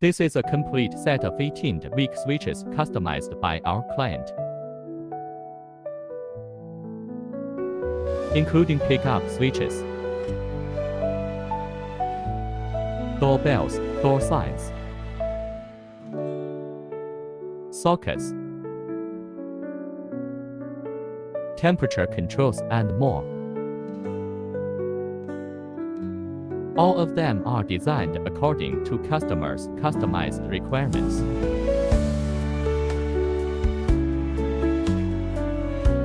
This is a complete set of 18-week switches customized by our client, including pickup switches, doorbells, door signs, sockets, temperature controls, and more. All of them are designed according to customers' customized requirements.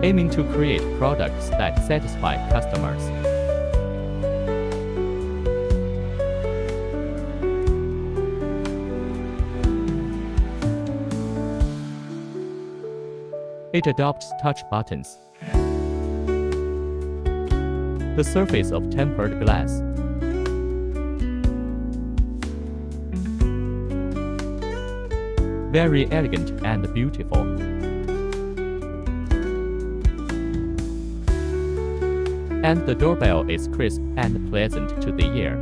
Aiming to create products that satisfy customers. It adopts touch buttons, the surface of tempered glass, very elegant and beautiful. And the doorbell is crisp and pleasant to the ear.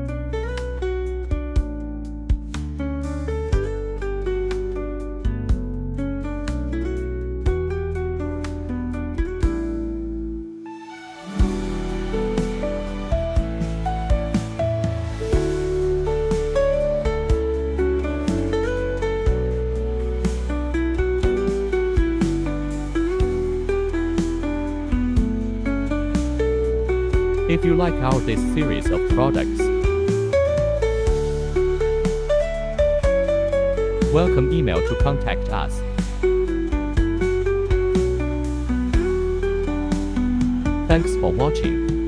If you like this series of products, welcome email to contact us. Thanks for watching.